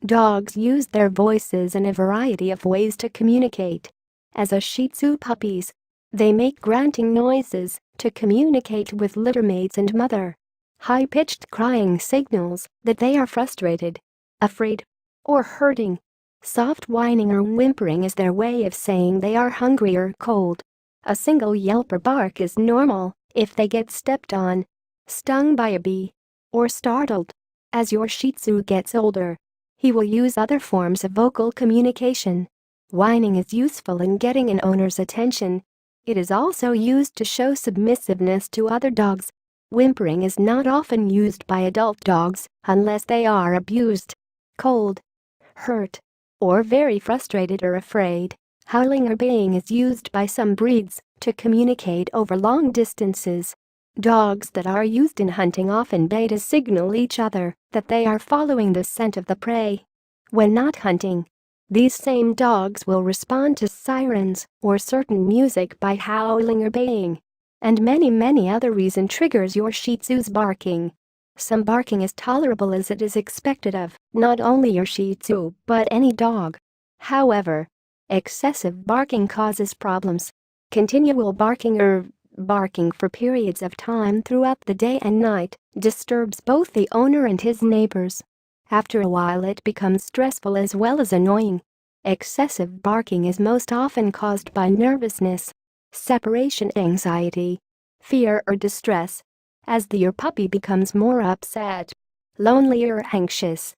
Dogs use their voices in a variety of ways to communicate. As a Shih Tzu puppies, they make grunting noises to communicate with littermates and mother. High-pitched crying signals that they are frustrated, afraid, or hurting. Soft whining or whimpering is their way of saying they are hungry or cold. A single yelp or bark is normal if they get stepped on, stung by a bee, or startled. As your Shih Tzu gets older, he will use other forms of vocal communication. Whining is useful in getting an owner's attention. It is also used to show submissiveness to other dogs. Whimpering is not often used by adult dogs unless they are abused, cold, hurt, or very frustrated or afraid. Howling or baying is used by some breeds to communicate over long distances. Dogs that are used in hunting often bay to signal each other that they are following the scent of the prey. When not hunting, these same dogs will respond to sirens or certain music by howling or baying. And many other reasons triggers your Shih Tzu's barking. Some barking is tolerable as it is expected of not only your Shih Tzu but any dog. However, excessive barking causes problems. Continual barking or barking for periods of time throughout the day and night disturbs both the owner and his neighbors. After a while it becomes stressful as well as annoying. Excessive barking is most often caused by nervousness, separation anxiety, fear or distress. As your puppy becomes more upset, lonely or anxious,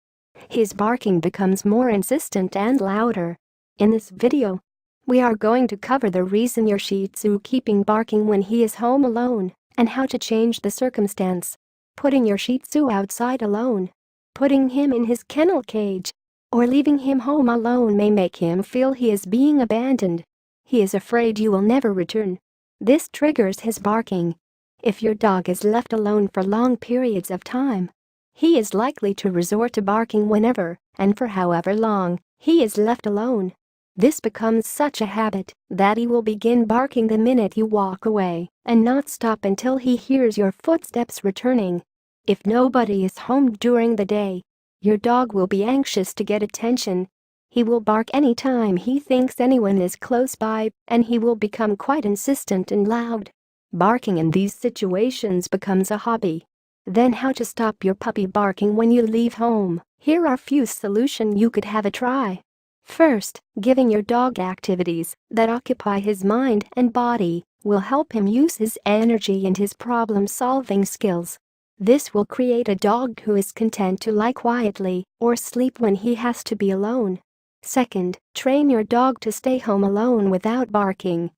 his barking becomes more insistent and louder. In this video, we are going to cover the reason your Shih Tzu keeping barking when he is home alone and how to change the circumstance. Putting your Shih Tzu outside alone, putting him in his kennel cage, or leaving him home alone may make him feel he is being abandoned. He is afraid you will never return. This triggers his barking. If your dog is left alone for long periods of time, he is likely to resort to barking whenever and for however long he is left alone. This becomes such a habit that he will begin barking the minute you walk away and not stop until he hears your footsteps returning. If nobody is home during the day, your dog will be anxious to get attention. He will bark anytime he thinks anyone is close by, and he will become quite insistent and loud. Barking in these situations becomes a hobby. Then how to stop your puppy barking when you leave home? Here are a few solutions you could have a try. First, giving your dog activities that occupy his mind and body will help him use his energy and his problem-solving skills. This will create a dog who is content to lie quietly or sleep when he has to be alone. Second, train your dog to stay home alone without barking.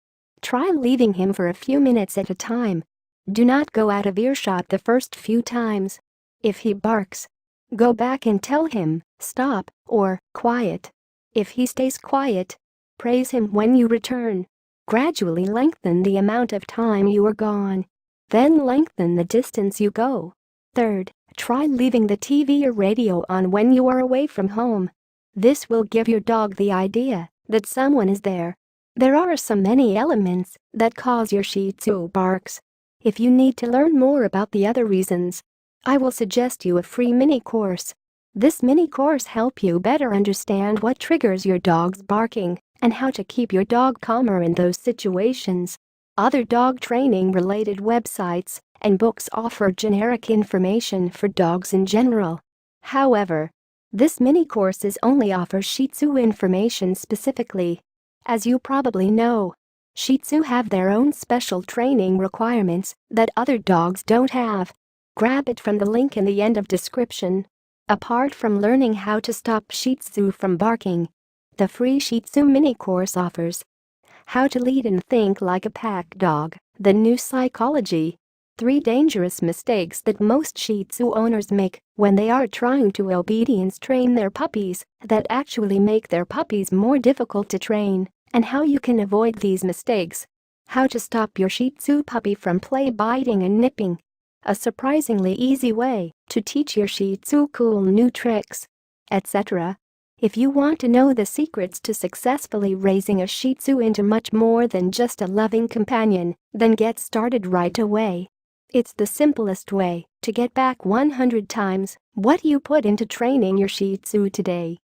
Try leaving him for a few minutes at a time. Do not go out of earshot the first few times. If he barks, go back and tell him, stop, or quiet. If he stays quiet, praise him when you return. Gradually lengthen the amount of time you are gone. Then lengthen the distance you go. Third, try leaving the TV or radio on when you are away from home. This will give your dog the idea that someone is there. There are so many elements that cause your Shih Tzu barks. If you need to learn more about the other reasons, I will suggest you a free mini course. This mini course helps you better understand what triggers your dog's barking and how to keep your dog calmer in those situations. Other dog training related websites and books offer generic information for dogs in general. However, this mini courses only offers Shih Tzu information specifically. As you probably know, Shih Tzu have their own special training requirements that other dogs don't have. Grab it from the link in the end of description. Apart from learning how to stop Shih Tzu from barking, the free Shih Tzu mini course offers how to lead and think like a pack dog, the new psychology, 3 dangerous mistakes that most Shih Tzu owners make when they are trying to obedience train their puppies that actually make their puppies more difficult to train, and how you can avoid these mistakes. How to stop your Shih Tzu puppy from play biting and nipping. A surprisingly easy way to teach your Shih Tzu cool new tricks, etc. If you want to know the secrets to successfully raising a Shih Tzu into much more than just a loving companion, then get started right away. It's the simplest way to get back 100 times what you put into training your Shih Tzu today.